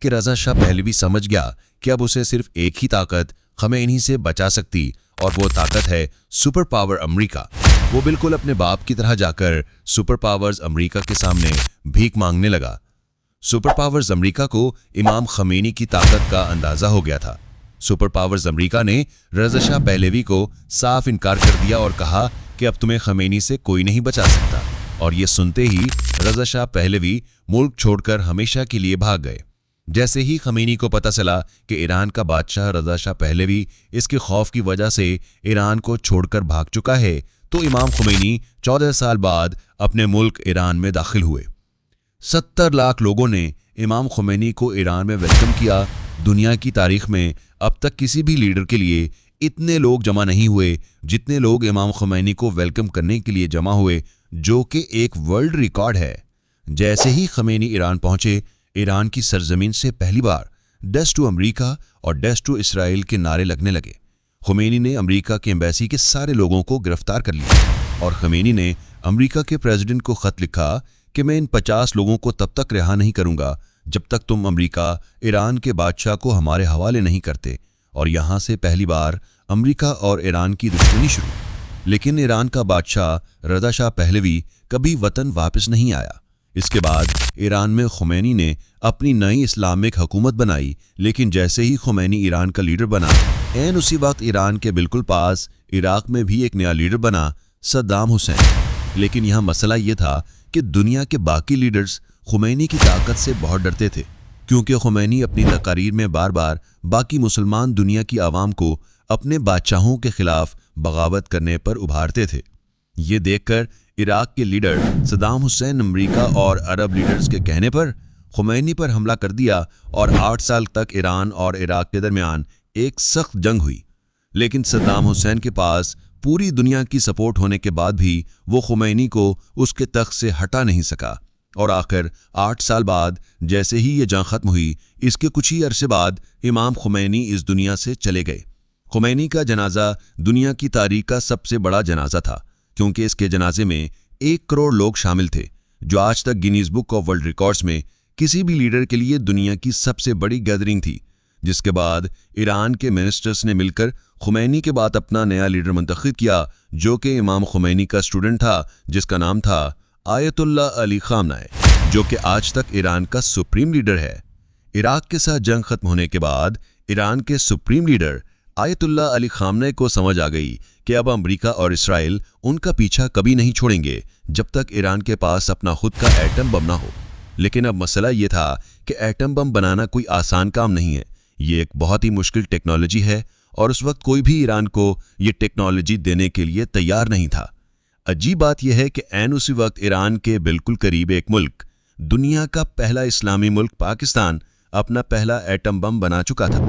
کہ رضا شاہ پہلوی سمجھ گیا کہ اب اسے صرف ایک ہی طاقت خمینی سے بچا سکتی اور وہ طاقت ہے سپر پاور امریکہ۔ وہ بالکل اپنے باپ کی طرح جا کر سپر پاورز امریکہ کے سامنے بھیک مانگنے لگا۔ سپر پاورز امریکہ کو امام خمینی کی طاقت کا اندازہ ہو گیا تھا۔ سپر پاورز امریکہ نے رضا شاہ پہلوی کو صاف انکار کر دیا اور کہا کہ اب تمہیں خمینی سے کوئی نہیں بچا سکتا، اور یہ سنتے ہی رضا شاہ پہلوی ملک چھوڑ کر ہمیشہ کے لیے بھاگ گئے۔ جیسے ہی خمینی کو پتہ چلا کہ ایران کا بادشاہ رضا شاہ پہلوی اس کے خوف کی وجہ سے ایران کو چھوڑ کر بھاگ چکا ہے، تو امام خمینی 14 سال بعد اپنے ملک ایران میں داخل ہوئے۔ 70 لاکھ لوگوں نے امام خمینی کو ایران میں ویلکم کیا۔ دنیا کی تاریخ میں اب تک کسی بھی لیڈر کے لیے اتنے لوگ جمع نہیں ہوئے جتنے لوگ امام خمینی کو ویلکم کرنے کے لیے جمع ہوئے، جو کہ ایک ورلڈ ریکارڈ ہے۔ جیسے ہی خمینی ایران پہنچے، ایران کی سرزمین سے پہلی بار ڈیتھ ٹو امریکہ اور ڈیتھ ٹو اسرائیل کے نعرے لگنے لگے۔ خمینی نے امریکہ کے ایمبیسی کے سارے لوگوں کو گرفتار کر لیا، اور خمینی نے امریکہ کے پریزیڈنٹ کو خط لکھا کہ میں ان 50 لوگوں کو تب تک رہا نہیں کروں گا جب تک تم امریکہ ایران کے بادشاہ کو ہمارے حوالے نہیں کرتے، اور یہاں سے پہلی بار امریکہ اور ایران کی دشمنی شروع۔ لیکن ایران کا بادشاہ رضا شاہ پہلوی کبھی وطن واپس نہیں آیا۔ اس کے بعد ایران میں خمینی نے اپنی نئی اسلامک حکومت بنائی، لیکن جیسے ہی خمینی ایران کا لیڈر بنا، عین اسی وقت ایران کے بالکل پاس عراق میں بھی ایک نیا لیڈر بنا، صدام حسین۔ لیکن یہاں مسئلہ یہ تھا کہ دنیا کے باقی لیڈرز خمینی کی طاقت سے بہت ڈرتے تھے، کیونکہ خمینی اپنی تقاریر میں بار بار باقی مسلمان دنیا کی عوام کو اپنے بادشاہوں کے خلاف بغاوت کرنے پر ابھارتے تھے۔ یہ دیکھ کر عراق کے لیڈر صدام حسین امریکہ اور عرب لیڈرز کے کہنے پر خمینی پر حملہ کر دیا، اور 8 سال تک ایران اور عراق کے درمیان ایک سخت جنگ ہوئی۔ لیکن صدام حسین کے پاس پوری دنیا کی سپورٹ ہونے کے بعد بھی وہ خمینی کو اس کے تخت سے ہٹا نہیں سکا، اور آخر 8 سال بعد جیسے ہی یہ جنگ ختم ہوئی، اس کے کچھ ہی عرصے بعد امام خمینی اس دنیا سے چلے گئے۔ خمینی کا جنازہ دنیا کی تاریخ کا سب سے بڑا جنازہ تھا، کیونکہ اس کے جنازے میں 1 کروڑ لوگ شامل تھے، جو آج تک Guinness book of world records میں کسی بھی لیڈر کے لیے دنیا کی سب سے بڑی گیدرنگ تھی۔ جس کے بعد ایران کے منسٹرز نے مل کر خمینی کے بعد اپنا نیا لیڈر منتخب کیا، جو کہ امام خمینی کا اسٹوڈنٹ تھا، جس کا نام تھا آیت اللہ علی خامنہ، جو کہ آج تک ایران کا سپریم لیڈر ہے۔ عراق کے ساتھ جنگ ختم ہونے کے بعد ایران کے سپریم لیڈر آیت اللہ علی خامنہ کو سمجھ آ گئی کہ اب امریکہ اور اسرائیل ان کا پیچھا کبھی نہیں چھوڑیں گے جب تک ایران کے پاس اپنا خود کا ایٹم بم نہ ہو۔ لیکن اب مسئلہ یہ تھا کہ ایٹم بم بنانا کوئی آسان کام نہیں ہے، یہ ایک بہت ہی مشکل ٹیکنالوجی ہے، اور اس وقت کوئی بھی ایران کو یہ ٹیکنالوجی دینے کے لیے تیار نہیں تھا۔ عجیب بات یہ ہے کہ عین اسی وقت ایران کے بالکل قریب ایک ملک، دنیا کا پہلا اسلامی ملک پاکستان، اپنا پہلا ایٹم بم بنا چکا تھا۔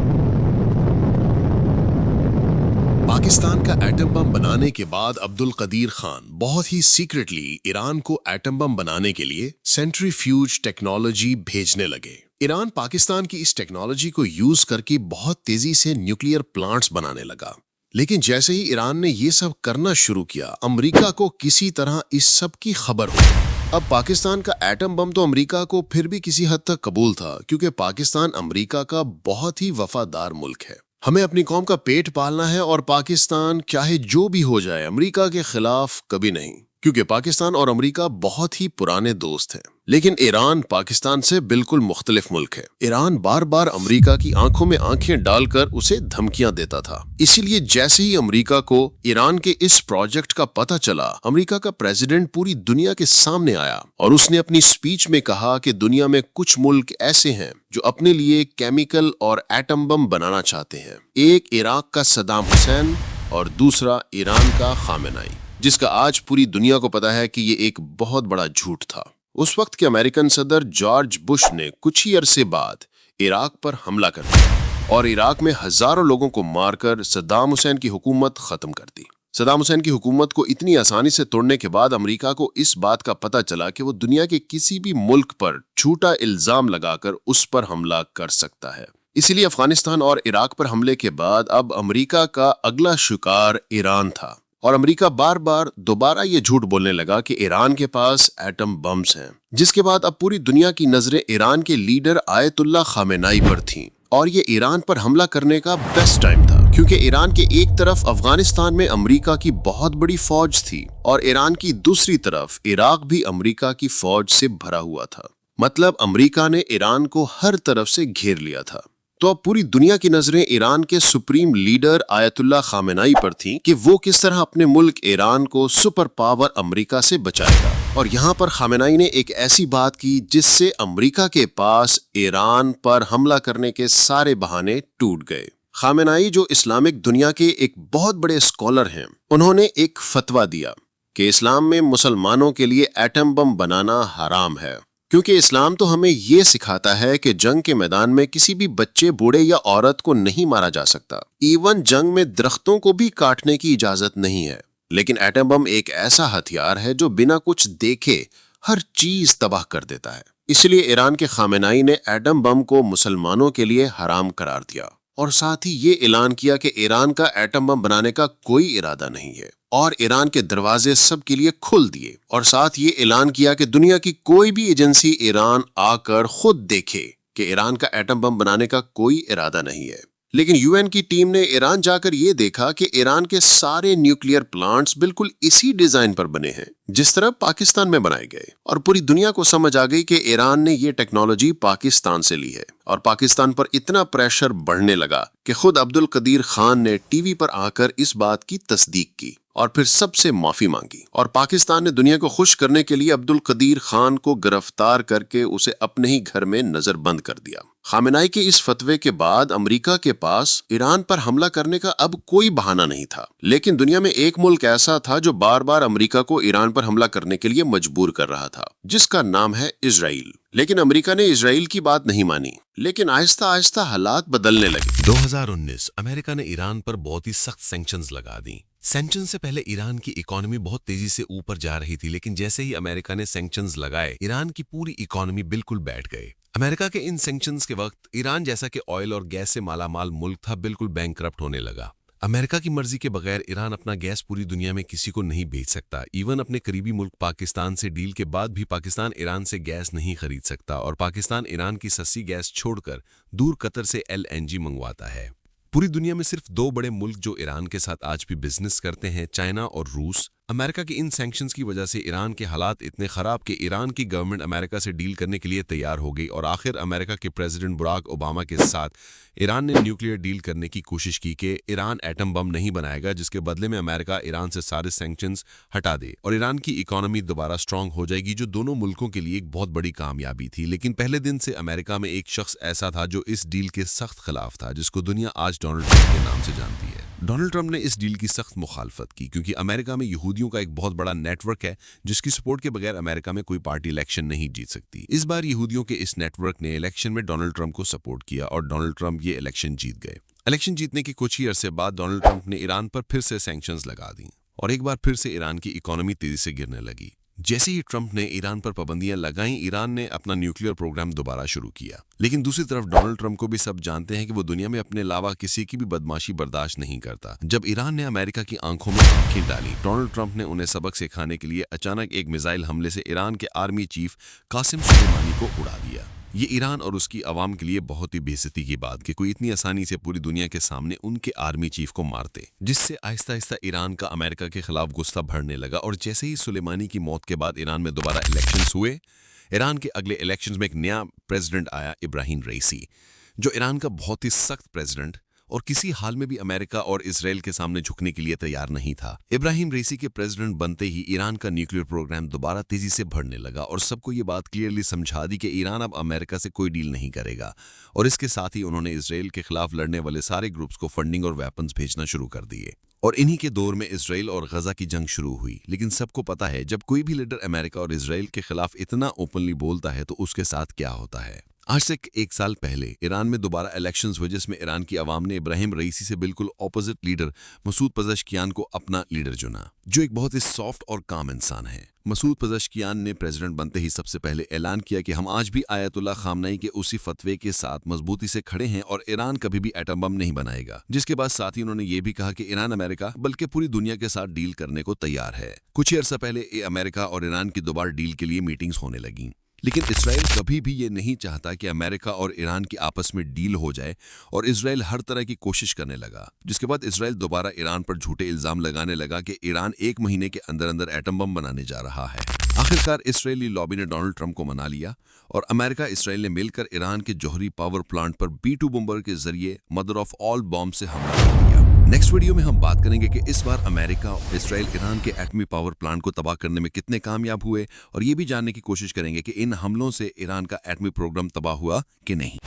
پاکستان کا ایٹم بم بنانے کے بعد عبدالقدیر خان بہت ہی سیکریٹلی ایران کو ایٹم بم بنانے کے لیے سینٹریفیوج ٹیکنالوجی بھیجنے لگے۔ ایران پاکستان کی اس ٹیکنالوجی کو یوز کر کے بہت تیزی سے نیوکلیئر پلانٹس بنانے لگا۔ لیکن جیسے ہی ایران نے یہ سب کرنا شروع کیا، امریکہ کو کسی طرح اس سب کی خبر ہو گئی۔ اب پاکستان کا ایٹم بم تو امریکہ کو پھر بھی کسی حد تک قبول تھا، کیونکہ پاکستان امریکہ کا بہت ہی وفادار ملک ہے۔ ہمیں اپنی قوم کا پیٹ پالنا ہے، اور پاکستان چاہے جو بھی ہو جائے امریکہ کے خلاف کبھی نہیں، کیونکہ پاکستان اور امریکہ بہت ہی پرانے دوست ہیں۔ لیکن ایران پاکستان سے بالکل مختلف ملک ہے۔ ایران بار بار امریکہ کی آنکھوں میں آنکھیں ڈال کر اسے دھمکیاں دیتا تھا۔ اسی لیے جیسے ہی امریکہ کو ایران کے اس پروجیکٹ کا پتہ چلا، امریکہ کا پریزیڈنٹ پوری دنیا کے سامنے آیا، اور اس نے اپنی سپیچ میں کہا کہ دنیا میں کچھ ملک ایسے ہیں جو اپنے لیے کیمیکل اور ایٹم بم بنانا چاہتے ہیں۔ ایک عراق کا صدام حسین اور دوسرا ایران کا خامنہ ای، جس کا آج پوری دنیا کو پتا ہے کہ یہ ایک بہت بڑا جھوٹ تھا۔ اس وقت کے امریکن صدر جارج بش نے کچھ ہی عرصے بعد عراق پر حملہ کر دیا، اور عراق میں ہزاروں لوگوں کو مار کر صدام حسین کی حکومت ختم کر دی۔ صدام حسین کی حکومت کو اتنی آسانی سے توڑنے کے بعد امریکہ کو اس بات کا پتہ چلا کہ وہ دنیا کے کسی بھی ملک پر جھوٹا الزام لگا کر اس پر حملہ کر سکتا ہے۔ اسی لیے افغانستان اور عراق پر حملے کے بعد اب امریکہ کا اگلا شکار ایران تھا۔ اور امریکہ بار بار دوبارہ یہ جھوٹ بولنے لگا کہ ایران کے پاس ایٹم بمز ہیں، جس کے بعد اب پوری دنیا کی نظریں ایران کے لیڈر آیت اللہ خامنہئی پر تھیں، اور یہ ایران پر حملہ کرنے کا بیسٹ ٹائم تھا، کیونکہ ایران کے ایک طرف افغانستان میں امریکہ کی بہت بڑی فوج تھی اور ایران کی دوسری طرف عراق بھی امریکہ کی فوج سے بھرا ہوا تھا، مطلب امریکہ نے ایران کو ہر طرف سے گھیر لیا تھا۔ تو اب پوری دنیا کی نظریں ایران کے سپریم لیڈر آیت اللہ خامنہئی پر تھیں کہ وہ کس طرح اپنے ملک ایران کو سپر پاور امریکہ سے بچائے گا، اور یہاں پر خامنہئی نے ایک ایسی بات کی جس سے امریکہ کے پاس ایران پر حملہ کرنے کے سارے بہانے ٹوٹ گئے۔ خامنہئی جو اسلامک دنیا کے ایک بہت بڑے اسکالر ہیں، انہوں نے ایک فتویٰ دیا کہ اسلام میں مسلمانوں کے لیے ایٹم بم بنانا حرام ہے، کیونکہ اسلام تو ہمیں یہ سکھاتا ہے کہ جنگ کے میدان میں کسی بھی بچے، بوڑھے یا عورت کو نہیں مارا جا سکتا، ایون جنگ میں درختوں کو بھی کاٹنے کی اجازت نہیں ہے، لیکن ایٹم بم ایک ایسا ہتھیار ہے جو بنا کچھ دیکھے ہر چیز تباہ کر دیتا ہے۔ اس لیے ایران کے خامنہئی نے ایٹم بم کو مسلمانوں کے لیے حرام قرار دیا، اور ساتھ ہی یہ اعلان کیا کہ ایران کا ایٹم بم بنانے کا کوئی ارادہ نہیں ہے، اور ایران کے دروازے سب کے لیے کھل دیے، اور ساتھ یہ اعلان کیا کہ دنیا کی کوئی بھی ایجنسی ایران آ کر خود دیکھے کہ ایران کا ایٹم بم بنانے کا کوئی ارادہ نہیں ہے۔ لیکن یو این کی ٹیم نے ایران جا کر یہ دیکھا کہ ایران کے سارے نیوکلیئر پلانٹس بالکل اسی ڈیزائن پر بنے ہیں جس طرح پاکستان میں بنائے گئے، اور پوری دنیا کو سمجھ آ گئی کہ ایران نے یہ ٹیکنالوجی پاکستان سے لی ہے، اور پاکستان پر اتنا پریشر بڑھنے لگا کہ خود عبد القدیر خان نے ٹی وی پر آ کر اس بات کی تصدیق کی اور پھر سب سے معافی مانگی، اور پاکستان نے دنیا کو خوش کرنے کے لیے عبد القدیر خان کو گرفتار کر کے اسے اپنے ہی گھر میں نظر بند کر دیا۔ خامنہئی کے اس فتوے کے بعد امریکہ کے پاس ایران پر حملہ کرنے کا اب کوئی بہانہ نہیں تھا، لیکن دنیا میں ایک ملک ایسا تھا جو بار بار امریکہ کو ایران پر حملہ کرنے کے لیے مجبور کر رہا تھا، جس کا نام ہے اسرائیل۔ لیکن امریکہ نے اسرائیل کی بات نہیں مانی، لیکن آہستہ آہستہ حالات بدلنے لگے۔ 2019 امریکہ نے ایران پر بہت ہی سخت سینکشنز لگا دیں۔ سینکشن سے پہلے ایران کی اکانومی بہت تیزی سے اوپر جا رہی تھی، لیکن جیسے ہی امریکہ نے سینکشنز لگائے، ایران کی پوری اکانومی بالکل بیٹھ گئے۔ امریکہ کے ان سینکشنز کے وقت ایران جیسا کہ آئل اور گیس سے مالا مال ملک تھا، بالکل بینکرپٹ ہونے لگا۔ امریکہ کی مرضی کے بغیر ایران اپنا گیس پوری دنیا میں کسی کو نہیں بیچ سکتا، ایون اپنے قریبی ملک پاکستان سے ڈیل کے بعد بھی پاکستان ایران سے گیس نہیں خرید سکتا، اور پاکستان ایران کی سستی گیس چھوڑ کر دور قطر سے LNG منگواتا ہے۔ پوری دنیا میں صرف 2 بڑے ملک جو ایران کے ساتھ آج بھی بزنس کرتے ہیں، چائنا اور روس۔ امریکہ کی ان سینکشنز کی وجہ سے ایران کے حالات اتنے خراب کہ ایران کی گورنمنٹ امریکہ سے ڈیل کرنے کے لیے تیار ہو گئی، اور آخر امریکہ کے پریزیڈنٹ براک اوباما کے ساتھ ایران نے نیوکلیئر ڈیل کرنے کی کوشش کی کہ ایران ایٹم بم نہیں بنائے گا، جس کے بدلے میں امریکہ ایران سے سارے سینکشنز ہٹا دے اور ایران کی اکانومی دوبارہ سٹرونگ ہو جائے گی، جو دونوں ملکوں کے لیے ایک بہت بڑی کامیابی تھی۔ لیکن پہلے دن سے امریکہ میں ایک شخص ایسا تھا جو اس ڈیل کے سخت خلاف تھا، جس کو دنیا آج ڈونلڈ ٹرمپ کے نام سے جانتی ہے۔ ڈونلڈ ٹرمپ نے اس ڈیل کی سخت مخالفت کی، کیونکہ امریکہ میں یہودیوں کا ایک بہت بڑا نیٹ ورک ہے جس کی سپورٹ کے بغیر امریکہ میں کوئی پارٹی الیکشن نہیں جیت سکتی۔ اس بار یہودیوں کے اس نیٹ ورک نے الیکشن میں ڈونلڈ ٹرمپ کو سپورٹ کیا، اور ڈونلڈ ٹرمپ یہ الیکشن جیت گئے۔ الیکشن جیتنے کے کچھ ہی عرصے بعد ڈونلڈ ٹرمپ نے ایران پر پھر سے سینکشنز لگا دیں، اور ایک بار پھر سے ایران کی اکانومی تیزی سے گرنے لگی۔ جیسے ہی ٹرمپ نے ایران پر پابندیاں لگائیں، ایران نے اپنا نیوکلیئر پروگرام دوبارہ شروع کیا۔ لیکن دوسری طرف ڈونلڈ ٹرمپ کو بھی سب جانتے ہیں کہ وہ دنیا میں اپنے علاوہ کسی کی بھی بدماشی برداشت نہیں کرتا۔ جب ایران نے امریکہ کی آنکھوں میں آنکھیں ڈالی، ڈونلڈ ٹرمپ نے انہیں سبق سکھانے کے لیے اچانک ایک میزائل حملے سے ایران کے آرمی چیف قاسم سلیمانی کو اڑا دیا۔ یہ ایران اور اس کی عوام کے لیے بہت ہی بے عزتی کی بات کہ کوئی اتنی آسانی سے پوری دنیا کے سامنے ان کے آرمی چیف کو مارتے، جس سے آہستہ آہستہ ایران کا امریکہ کے خلاف غصہ بڑھنے لگا۔ اور جیسے ہی سلیمانی کی موت کے بعد ایران میں دوبارہ الیکشنز ہوئے، ایران کے اگلے الیکشنز میں ایک نیا پریزیڈنٹ آیا، ابراہیم رئیسی، جو ایران کا بہت ہی سخت پریزیڈنٹ اور کسی حال میں بھی امریکہ اور اسرائیل کے سامنے جھکنے کے لیے تیار نہیں تھا۔ ابراہیم رئیسی کے پریزیڈنٹ بنتے ہی ایران کا نیوکلیئر پروگرام دوبارہ تیزی سے بڑھنے لگا، اور سب کو یہ بات کلیئرلی سمجھا دی کہ ایران اب امریکہ سے کوئی ڈیل نہیں کرے گا، اور اس کے ساتھ ہی انہوں نے اسرائیل کے خلاف لڑنے والے سارے گروپس کو فنڈنگ اور ویپنز بھیجنا شروع کر دیے۔ اور انہی کے دور میں اسرائیل اور غزہ کی جنگ شروع ہوئی۔ لیکن سب کو پتا ہے جب کوئی بھی لیڈر امریکہ اور اسرائیل کے خلاف اتنا اوپنلی بولتا ہے تو اس کے ساتھ کیا ہوتا ہے۔ آج سے ایک سال پہلے ایران میں دوبارہ الیکشنز ہوئے جس میں ایران کی عوام نے ابراہیم رئیسی سے بالکل اپوزٹ لیڈر مسعود پزشکیان کو اپنا لیڈر چنا، جو ایک بہت ہی سافٹ اور کام انسان ہے۔ مسعود پزشکیان نے پریزیڈنٹ بنتے ہی سب سے پہلے اعلان کیا کہ ہم آج بھی آیت اللہ خامنئی کے اسی فتوے کے ساتھ مضبوطی سے کھڑے ہیں اور ایران کبھی بھی ایٹم بم نہیں بنائے گا، جس کے بعد ساتھ ہی انہوں نے یہ بھی کہا کہ ایران امریکہ بلکہ پوری دنیا کے ساتھ ڈیل کرنے کو تیار ہے۔ کچھ عرصہ پہلے امریکہ اور ایران کی دوبارہ ڈیل کے لیے میٹنگز ہونے لگیں، لیکن اسرائیل کبھی بھی یہ نہیں چاہتا کہ امریکہ اور ایران کی آپس میں ڈیل ہو جائے، اور اسرائیل ہر طرح کی کوشش کرنے لگا، جس کے بعد اسرائیل دوبارہ ایران پر جھوٹے الزام لگانے لگا کہ ایران 1 مہینے کے اندر اندر ایٹم بم بنانے جا رہا ہے۔ آخرکار اسرائیلی لابی نے ڈونلڈ ٹرمپ کو منا لیا اور امریکہ اسرائیل نے مل کر ایران کے جوہری پاور پلانٹ پر B-2 بمبر کے ذریعے مدر آف آل بام سے حملہ کر دیا۔ نیکسٹ ویڈیو میں ہم بات کریں گے کہ اس بار امریکہ اور اسرائیل ایران کے ایٹمی پاور پلانٹ کو تباہ کرنے میں کتنے کامیاب ہوئے، اور یہ بھی جاننے کی کوشش کریں گے کہ ان حملوں سے ایران کا ایٹمی پروگرام تباہ ہوا کہ نہیں۔